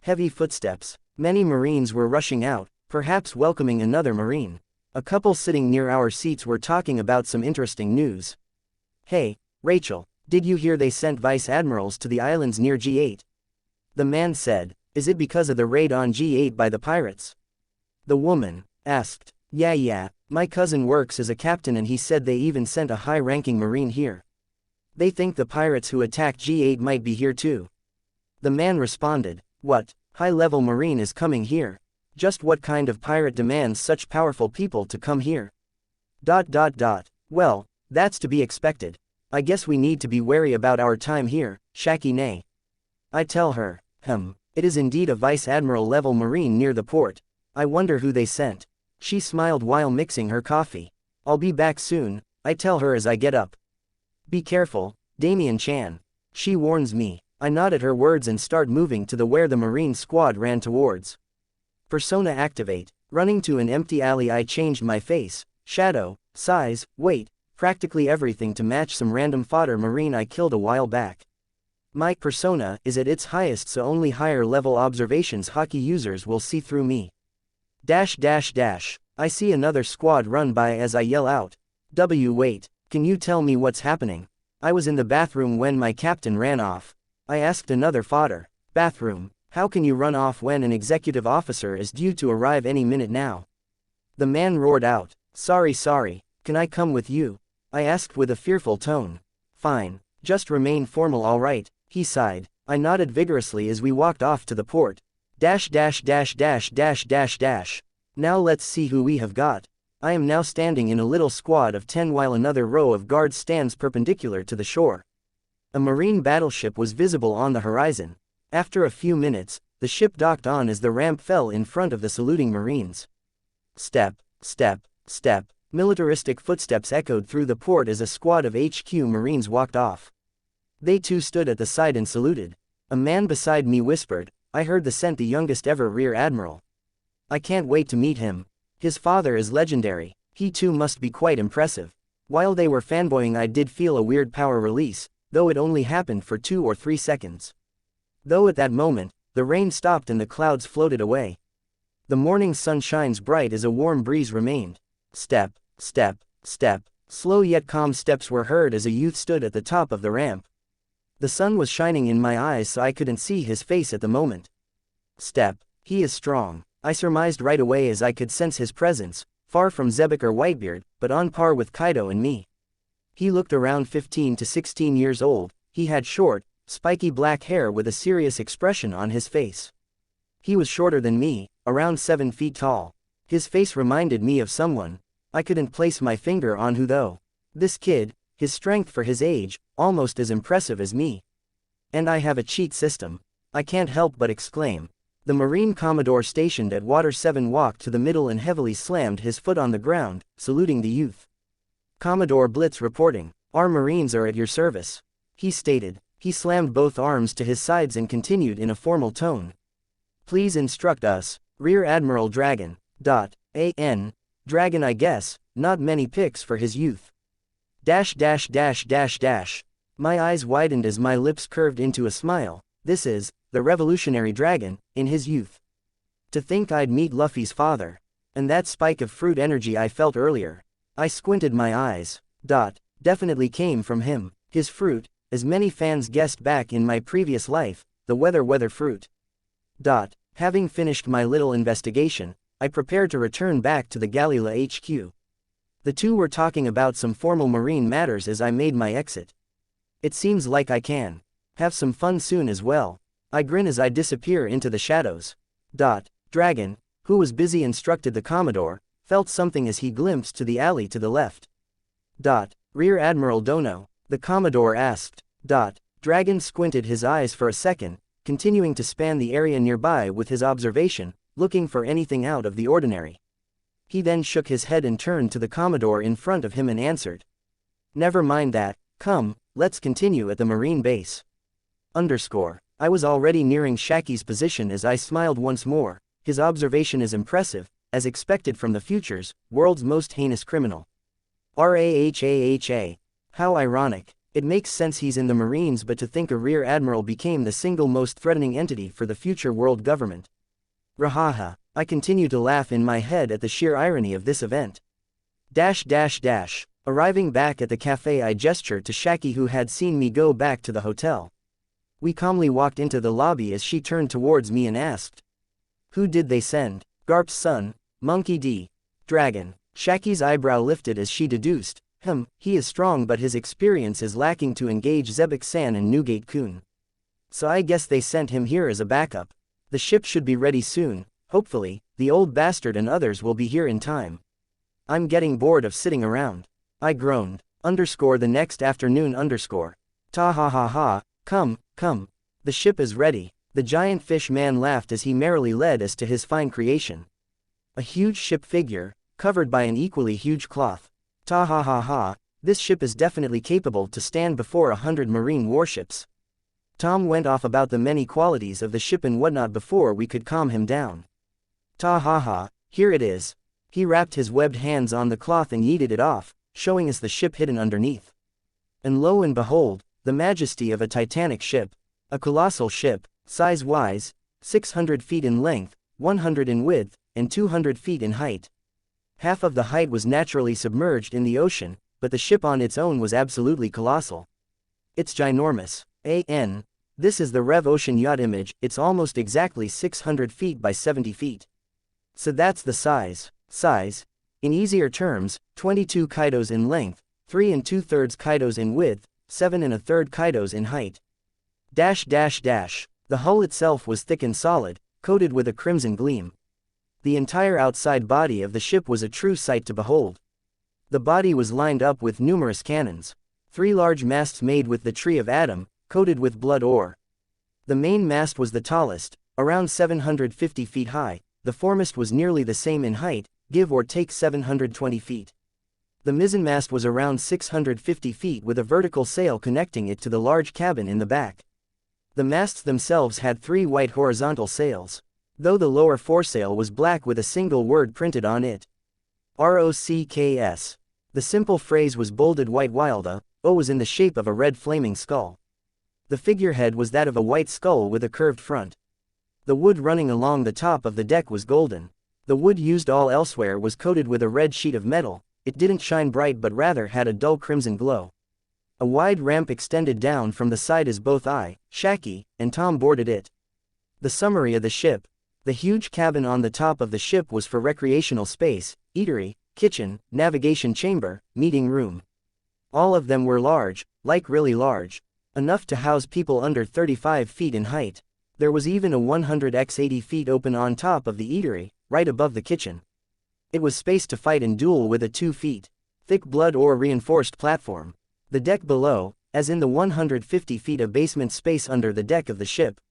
Heavy footsteps. Many Marines were rushing out, perhaps welcoming another Marine. A couple sitting near our seats were talking about some interesting news. Hey, Rachel, did you hear they sent vice admirals to the islands near G8? The man said. Is it because of the raid on G8 by the pirates? The woman asked. Yeah, my cousin works as a captain and he said they even sent a high-ranking Marine here. They think the pirates who attacked G8 might be here too. The man responded. What? High-level Marine is coming here? Just what kind of pirate demands such powerful people to come here? ... Well, that's to be expected. I guess we need to be wary about our time here, Shaki Ne. I tell her. It is indeed a Vice Admiral level Marine near the port. I wonder who they sent. She smiled while mixing her coffee. I'll be back soon, I tell her as I get up. Be careful, Damien-chan. She warns me. I nod at her words and start moving to the where the Marine squad ran towards. Persona activate. Running to an empty alley, I changed my face, shadow, size, weight, practically everything to match some random fodder Marine I killed a while back. My persona is at its highest, so only higher level observations hockey users will see through me. ... I see another squad run by as I yell out. Wait. Can you tell me what's happening? I was in the bathroom when my captain ran off. I asked another fodder. Bathroom. How can you run off when an executive officer is due to arrive any minute now? The man roared out. Sorry. Can I come with you? I asked with a fearful tone. Fine. Just remain formal, all right, he sighed. I nodded vigorously as we walked off to the port. Dash. Now let's see who we have got. I am now standing in a little squad of 10 while another row of guards stands perpendicular to the shore. A marine battleship was visible on the horizon. After a few minutes, the ship docked on as the ramp fell in front of the saluting marines. Step. Militaristic footsteps echoed through the port as a squad of HQ marines walked off. They too stood at the side and saluted. A man beside me whispered, I heard the youngest ever Rear Admiral. I can't wait to meet him. His father is legendary. He too must be quite impressive. While they were fanboying, I did feel a weird power release, though it only happened for 2 or 3 seconds. Though at that moment, the rain stopped and the clouds floated away. The morning sun shines bright as a warm breeze remained. Step. Slow yet calm steps were heard as a youth stood at the top of the ramp. The sun was shining in my eyes so I couldn't see his face at the moment. Step. He is strong. I surmised right away as I could sense his presence, far from Zebek or Whitebeard, but on par with Kaido and me. He looked around 15 to 16 years old. He had short, spiky black hair with a serious expression on his face. He was shorter than me, around 7 feet tall. His face reminded me of someone. I couldn't place my finger on who though. This kid, his strength for his age, almost as impressive as me. And I have a cheat system. I can't help but exclaim. The Marine Commodore stationed at Water 7 walked to the middle and heavily slammed his foot on the ground, saluting the youth. Commodore Blitz reporting. Our Marines are at your service, he stated. He slammed both arms to his sides and continued in a formal tone. Please instruct us, Rear Admiral Dragon. A.N. Dragon, I guess, not many picks for his youth. Dash. My eyes widened as my lips curved into a smile. This is, the revolutionary dragon, in his youth. To think I'd meet Luffy's father. And that spike of fruit energy I felt earlier. I squinted my eyes. Definitely came from him. His fruit, as many fans guessed back in my previous life, the weather fruit. Having finished my little investigation, I prepared to return back to the Galila HQ. The two were talking about some formal marine matters as I made my exit. It seems like I can have some fun soon as well. I grin as I disappear into the shadows. Dragon, who was busy instructed the Commodore, felt something as he glimpsed to the alley to the left. Rear Admiral Dono, the Commodore asked. Dragon squinted his eyes for a second, continuing to span the area nearby with his observation, looking for anything out of the ordinary. He then shook his head and turned to the Commodore in front of him and answered. Never mind that, come, let's continue at the Marine base. I was already nearing Shaki's position as I smiled once more. His observation is impressive, as expected from the future's world's most heinous criminal. Rahaha. How ironic. It makes sense he's in the Marines, but to think a Rear Admiral became the single most threatening entity for the future world government. Rahaha. I continue to laugh in my head at the sheer irony of this event. Arriving back at the cafe, I gestured to Shaki, who had seen me go back to the hotel. We calmly walked into the lobby as she turned towards me and asked. Who did they send? Garp's son, Monkey D. Dragon. Shaki's eyebrow lifted as she deduced. He is strong but his experience is lacking to engage Zebek-san and Newgate-kun. So I guess they sent him here as a backup. The ship should be ready soon, hopefully, the old bastard and others will be here in time. I'm getting bored of sitting around. I groaned. The next afternoon. Ta ha ha ha, come. The ship is ready. The giant fish man laughed as he merrily led us to his fine creation. A huge ship figure, covered by an equally huge cloth. Ta ha ha ha, this ship is definitely capable to stand before 100 marine warships. Tom went off about the many qualities of the ship and whatnot before we could calm him down. Ta ha ha, here it is. He wrapped his webbed hands on the cloth and yeeted it off, showing us the ship hidden underneath. And lo and behold, the majesty of a titanic ship. A colossal ship, size-wise, 600 feet in length, 100 in width, and 200 feet in height. Half of the height was naturally submerged in the ocean, but the ship on its own was absolutely colossal. It's ginormous. This is the Rev Ocean yacht image, it's almost exactly 600 feet by 70 feet. So that's the size. In easier terms, 22 kaitos in length, 3 2/3 kaitos in width, 7 1/3 kaitos in height. The hull itself was thick and solid, coated with a crimson gleam. The entire outside body of the ship was a true sight to behold. The body was lined up with numerous cannons. 3 large masts made with the tree of Adam, coated with blood ore. The main mast was the tallest, around 750 feet high, the foremast was nearly the same in height, give or take 720 feet. The mizzenmast was around 650 feet with a vertical sail connecting it to the large cabin in the back. The masts themselves had 3 white horizontal sails, though the lower foresail was black with a single word printed on it. ROCKS. The simple phrase was bolded white while the O was in the shape of a red flaming skull. The figurehead was that of a white skull with a curved front. The wood running along the top of the deck was golden. The wood used all elsewhere was coated with a red sheet of metal, it didn't shine bright but rather had a dull crimson glow. A wide ramp extended down from the side as both I, Shaki, and Tom boarded it. The summary of the ship. The huge cabin on the top of the ship was for recreational space, eatery, kitchen, navigation chamber, meeting room. All of them were large, like really large. Enough to house people under 35 feet in height. There was even a 100x 80 feet open on top of the eatery, right above the kitchen. It was space to fight and duel with a 2 feet thick blood ore reinforced platform. The deck below, as in the 150 feet of basement space under the deck of the ship.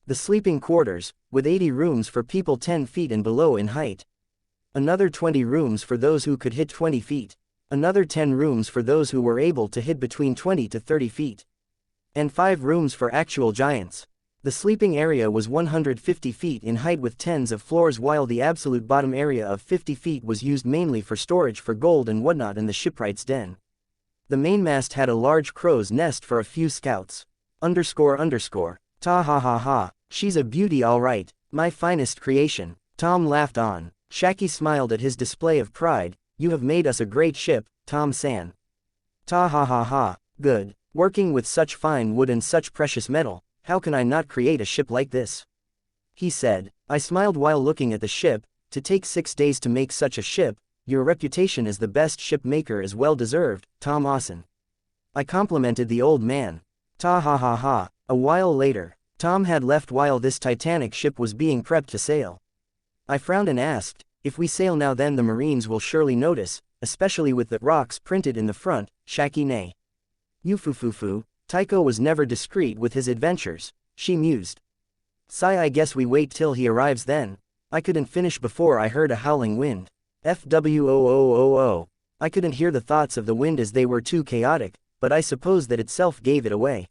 The sleeping quarters, with 80 rooms for people 10 feet and below in height. Another 20 rooms for those who could hit 20 feet. Another 10 rooms for those who were able to hit between 20 to 30 feet. And 5 rooms for actual giants. The sleeping area was 150 feet in height with tens of floors while the absolute bottom area of 50 feet was used mainly for storage for gold and whatnot in the shipwright's den. The mainmast had a large crow's nest for a few scouts. Ta ha ha ha, she's a beauty all right, my finest creation. Tom laughed on. Shaki smiled at his display of pride. You have made us a great ship, Tom-san. Ta ha ha ha, good. Working with such fine wood and such precious metal, how can I not create a ship like this? He said. I smiled while looking at the ship. To take 6 days to make such a ship, your reputation as the best ship maker is well deserved, Tom Austin. I complimented the old man. Ta ha ha ha. A while later, Tom had left while this Titanic ship was being prepped to sail. I frowned and asked, if we sail now then the Marines will surely notice, especially with the rocks printed in the front, Shaki nay. Yufufufu, Tycho was never discreet with his adventures, she mused. Sigh, I guess we wait till he arrives then. I couldn't finish before I heard a howling wind. FWOOOO. I couldn't hear the thoughts of the wind as they were too chaotic, but I suppose that itself gave it away.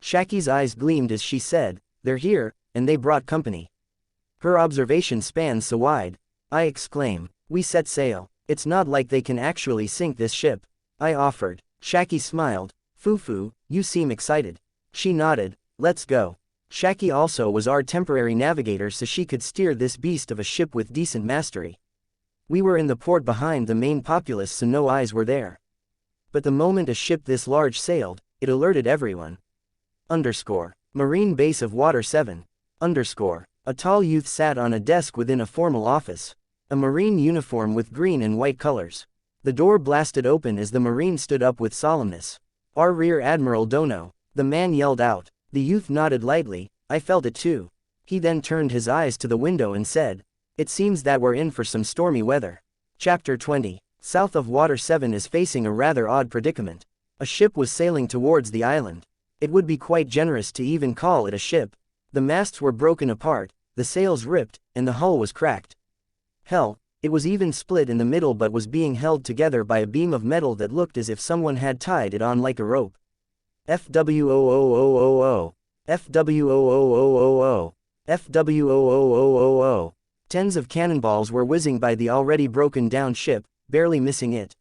Shaki's eyes gleamed as she said, they're here, and they brought company. Her observation spans so wide. I exclaim. We set sail. It's not like they can actually sink this ship. I offered. Shaki smiled. Fufu, you seem excited. She nodded. Let's go. Shaki also was our temporary navigator so she could steer this beast of a ship with decent mastery. We were in the port behind the main populace so no eyes were there. But the moment a ship this large sailed, it alerted everyone. Marine base of Water 7. A tall youth sat on a desk within a formal office. A Marine uniform with green and white colors. The door blasted open as the Marine stood up with solemnness. Our Rear Admiral Dono. The man yelled out. The youth nodded lightly. I felt it too. He then turned his eyes to the window and said, it seems that we're in for some stormy weather. Chapter 20. South of Water 7 is facing a rather odd predicament. A ship was sailing towards the island. It would be quite generous to even call it a ship. The masts were broken apart, the sails ripped, and the hull was cracked. Hell, it was even split in the middle but was being held together by a beam of metal that looked as if someone had tied it on like a rope. FWOOOOO. FWOOOOO. FWOOOOO. Tens of cannonballs were whizzing by the already broken down ship, barely missing it.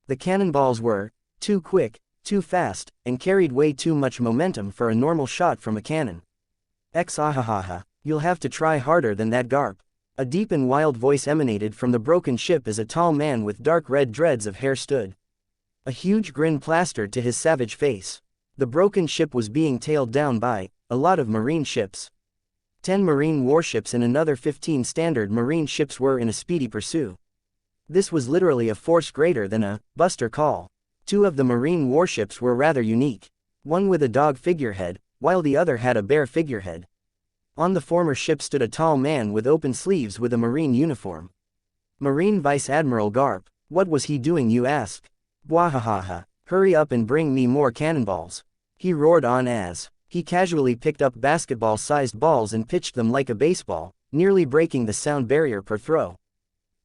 The cannonballs were too quick, too fast, and carried way too much momentum for a normal shot from a cannon. Ahahaha, you'll have to try harder than that, Garp. A deep and wild voice emanated from the broken ship as a tall man with dark red dreads of hair stood. A huge grin plastered to his savage face. The broken ship was being tailed down by a lot of marine ships. 10 marine warships and another 15 standard marine ships were in a speedy pursuit. This was literally a force greater than a buster call. 2 of the marine warships were rather unique. One with a dog figurehead, while the other had a bear figurehead. On the former ship stood a tall man with open sleeves with a marine uniform. Marine Vice Admiral Garp. What was he doing, you ask? Bwahahaha. Hurry up and bring me more cannonballs. He roared on as he casually picked up basketball-sized balls and pitched them like a baseball, nearly breaking the sound barrier per throw.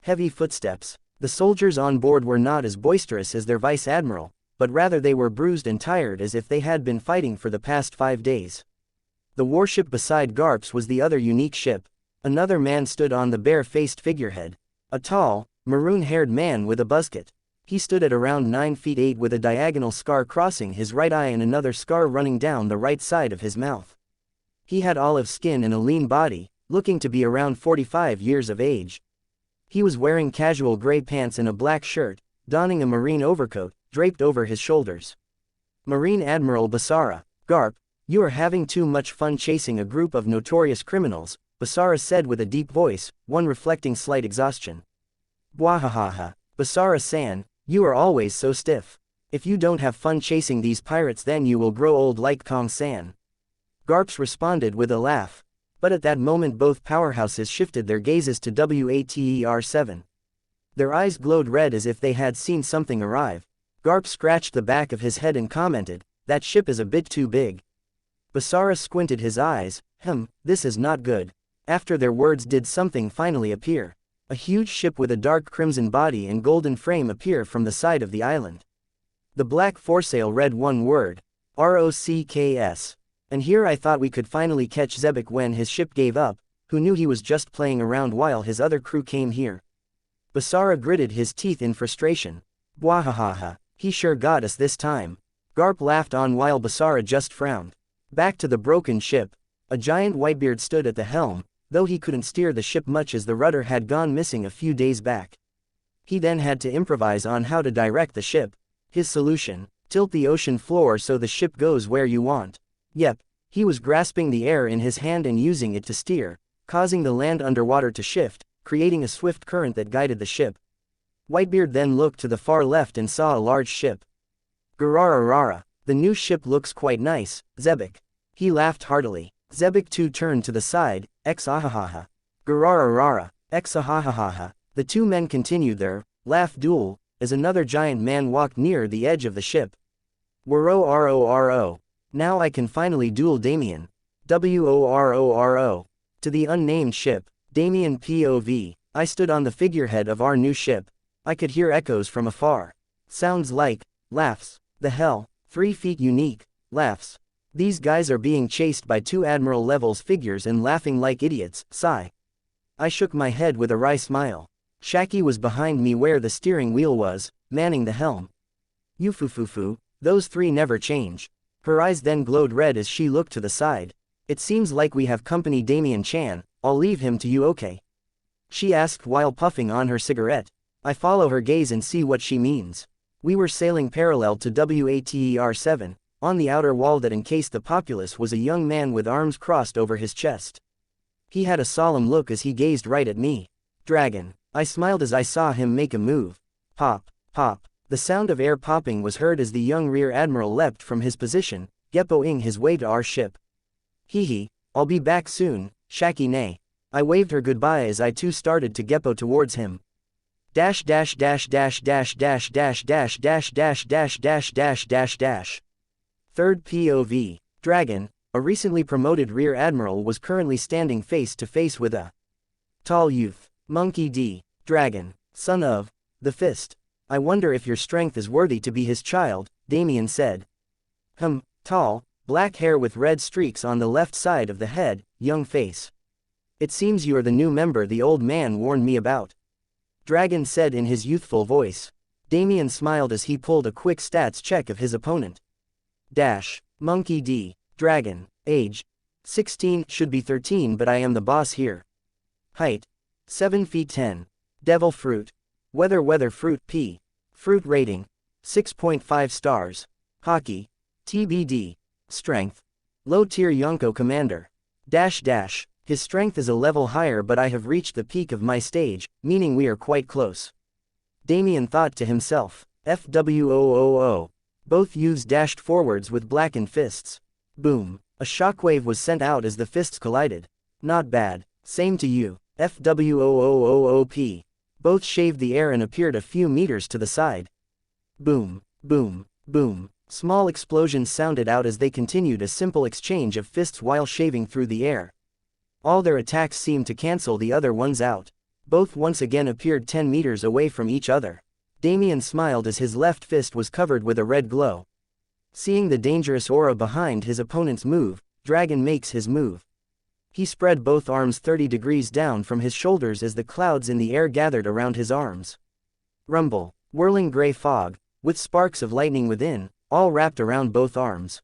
Heavy footsteps. The soldiers on board were not as boisterous as their vice admiral, but rather they were bruised and tired as if they had been fighting for the past 5 days. The warship beside Garp's was the other unique ship. Another man stood on the bare-faced figurehead. A tall, maroon-haired man with a buzzcut. He stood at around 9 feet 8 with a diagonal scar crossing his right eye and another scar running down the right side of his mouth. He had olive skin and a lean body, looking to be around 45 years of age. He was wearing casual gray pants and a black shirt, donning a marine overcoat, draped over his shoulders. Marine Admiral Basara. Garp, you are having too much fun chasing a group of notorious criminals, Basara said with a deep voice, one reflecting slight exhaustion. Bwahahaha. Basara-san, you are always so stiff. If you don't have fun chasing these pirates then you will grow old like Kong-san. Garps responded with a laugh. But at that moment both powerhouses shifted their gazes to WATER-7. Their eyes glowed red as if they had seen something arrive. Garp scratched the back of his head and commented, that ship is a bit too big. Basara squinted his eyes, this is not good. After their words did something finally appear. A huge ship with a dark crimson body and golden frame appear from the side of the island. The black foresail read one word, ROCKS. And here I thought we could finally catch Zebek when his ship gave up, who knew he was just playing around while his other crew came here. Basara gritted his teeth in frustration. Bwahahaha, he sure got us this time. Garp laughed on while Basara just frowned. Back to the broken ship. A giant whitebeard stood at the helm, though he couldn't steer the ship much as the rudder had gone missing a few days back. He then had to improvise on how to direct the ship. His solution, tilt the ocean floor so the ship goes where you want. Yep, he was grasping the air in his hand and using it to steer, causing the land underwater to shift, creating a swift current that guided the ship. Whitebeard then looked to the far left and saw a large ship. Garararara, the new ship looks quite nice, Zebek. He laughed heartily. Zebek too turned to the side, X-ahahaha. Garararara, X-ahahaha. The two men continued their laugh duel, as another giant man walked near the edge of the ship. Woro. Now I can finally duel Damien. Woro. To the unnamed ship, Damien POV. I stood on the figurehead of our new ship. I could hear echoes from afar. Sounds like laughs. The hell, 3 feet unique laughs. These guys are being chased by 2 Admiral levels figures and laughing like idiots, sigh. I shook my head with a wry smile. Shaki was behind me where the steering wheel was, manning the helm. Yufufufu, those 3 never change. Her eyes then glowed red as she looked to the side. It seems like we have company Damien-chan, I'll leave him to you, okay? She asked while puffing on her cigarette. I follow her gaze and see what she means. We were sailing parallel to WATER-7. On the outer wall that encased the populace was a young man with arms crossed over his chest. He had a solemn look as he gazed right at me. Dragon. I smiled as I saw him make a move. Pop, pop. The sound of air popping was heard as the young rear admiral leapt from his position, geppoing his way to our ship. Hee, I'll be back soon, Shaki nay. I waved her goodbye as I too started to geppo towards him. Dash. Third POV. Dragon, a recently promoted rear admiral, was currently standing face to face with a tall youth. Monkey D. Dragon, son of the fist. I wonder if your strength is worthy to be his child, Damien said. Tall, black hair with red streaks on the left side of the head, young face. It seems you are the new member the old man warned me about. Dragon said in his youthful voice. Damien smiled as he pulled a quick stats check of his opponent. Monkey D. Dragon, age 16, should be 13, but I am the boss here. Height 7 feet 10. Devil fruit. Weather fruit P. Fruit rating 6.5 stars. Hockey. TBD. Strength. Low tier Yonko commander. His strength is a level higher, but I have reached the peak of my stage, meaning we are quite close. Damien thought to himself. FWOOO. Both youths dashed forwards with blackened fists. Boom. A shockwave was sent out as the fists collided. Not bad. Same to you. FWOOOOP. Both shaved the air and appeared a few meters to the side. Boom. Boom. Boom. Small explosions sounded out as they continued a simple exchange of fists while shaving through the air. All their attacks seemed to cancel the other ones out. Both once again appeared 10 meters away from each other. Damien smiled as his left fist was covered with a red glow. Seeing the dangerous aura behind his opponent's move, Dragon makes his move. He spread both arms 30 degrees down from his shoulders as the clouds in the air gathered around his arms. Rumble. Whirling gray fog, with sparks of lightning within, all wrapped around both arms.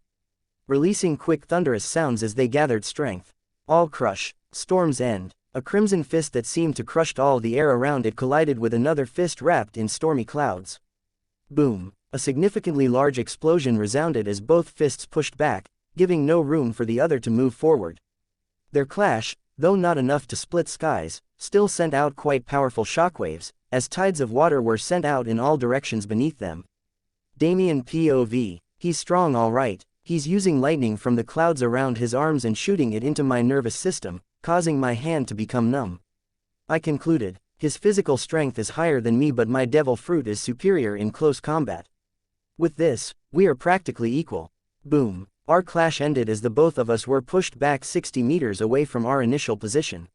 Releasing quick thunderous sounds as they gathered strength. All crush. Storm's end. A crimson fist that seemed to crush all the air around it collided with another fist wrapped in stormy clouds. Boom. A significantly large explosion resounded as both fists pushed back, giving no room for the other to move forward. Their clash, though not enough to split skies, still sent out quite powerful shockwaves, as tides of water were sent out in all directions beneath them. Damien POV. He's strong all right. He's using lightning from the clouds around his arms and shooting it into my nervous system, causing my hand to become numb. I concluded. His physical strength is higher than me, but my devil fruit is superior in close combat. With this, we are practically equal. Boom. Our clash ended as the both of us were pushed back 60 meters away from our initial position.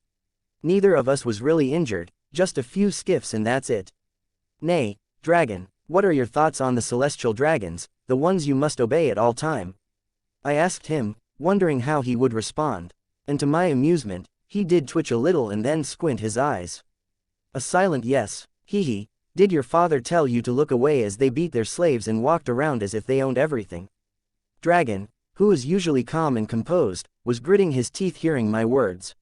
Neither of us was really injured, just a few skiffs and that's it. Nay, Dragon, what are your thoughts on the celestial dragons, the ones you must obey at all time? I asked him, wondering how he would respond. And to my amusement, he did twitch a little and then squint his eyes. A silent yes. Hee. Did your father tell you to look away as they beat their slaves and walked around as if they owned everything? Dragon, who is usually calm and composed, was gritting his teeth hearing my words.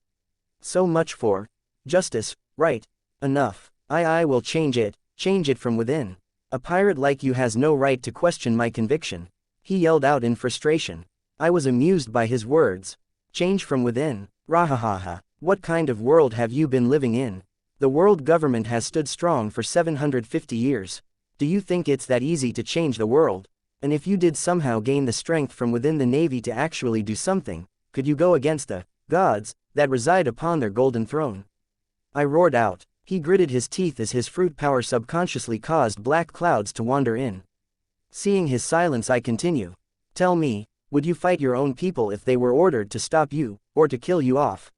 So much for justice, right? Enough. I will change it from within. A pirate like you has no right to question my conviction. He yelled out in frustration. I was amused by his words. Change from within. Rahahaha. What kind of world have you been living in? The world government has stood strong for 750 years. Do you think it's that easy to change the world? And if you did somehow gain the strength from within the Navy to actually do something, could you go against the gods that reside upon their golden throne? I roared out. He gritted his teeth as his fruit power subconsciously caused black clouds to wander in. Seeing his silence, I continue. Tell me, would you fight your own people if they were ordered to stop you, or to kill you off?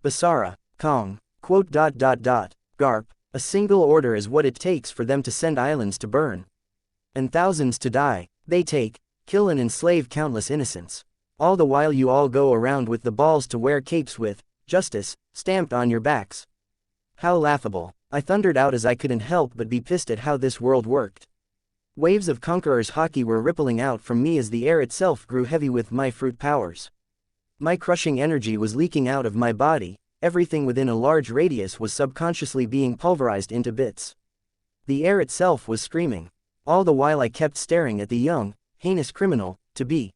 Basara, Kong, quote. Garp, a single order is what it takes for them to send islands to burn. And thousands to die. They take, kill and enslave countless innocents. All the while you all go around with the balls to wear capes with justice stamped on your backs. How laughable. I thundered out as I couldn't help but be pissed at how this world worked. Waves of conqueror's hockey were rippling out from me as the air itself grew heavy with my fruit powers. My crushing energy was leaking out of my body, everything within a large radius was subconsciously being pulverized into bits. The air itself was screaming. All the while I kept staring at the young, heinous criminal, to be.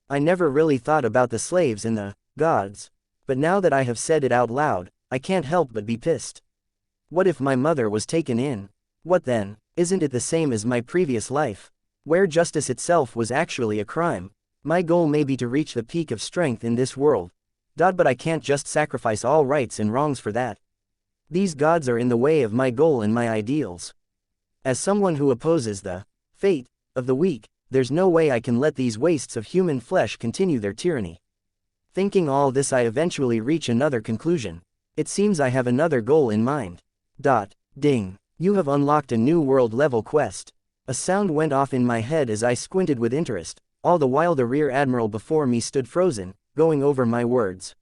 I never really thought about the slaves and the gods. But now that I have said it out loud, I can't help but be pissed. What if my mother was taken in? What then? Isn't it the same as my previous life? Where justice itself was actually a crime. My goal may be to reach the peak of strength in this world. But I can't just sacrifice all rights and wrongs for that. These gods are in the way of my goal and my ideals. As someone who opposes the fate of the weak, there's no way I can let these wastes of human flesh continue their tyranny. Thinking all this, I eventually reach another conclusion. It seems I have another goal in mind. Ding. You have unlocked a new world level quest. A sound went off in my head as I squinted with interest, all the while the rear admiral before me stood frozen, going over my words.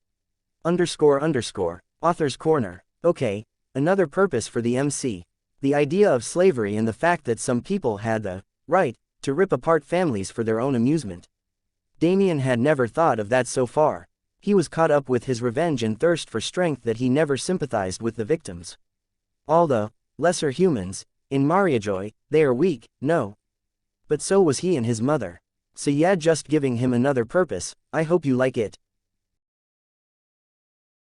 Author's Corner. Okay, another purpose for the MC. The idea of slavery and the fact that some people had the right to rip apart families for their own amusement. Damien had never thought of that so far. He was caught up with his revenge and thirst for strength that he never sympathized with the victims. All the lesser humans, In Mariajoy, they are weak, no. But so was he and his mother. So yeah, just giving him another purpose. I hope you like it.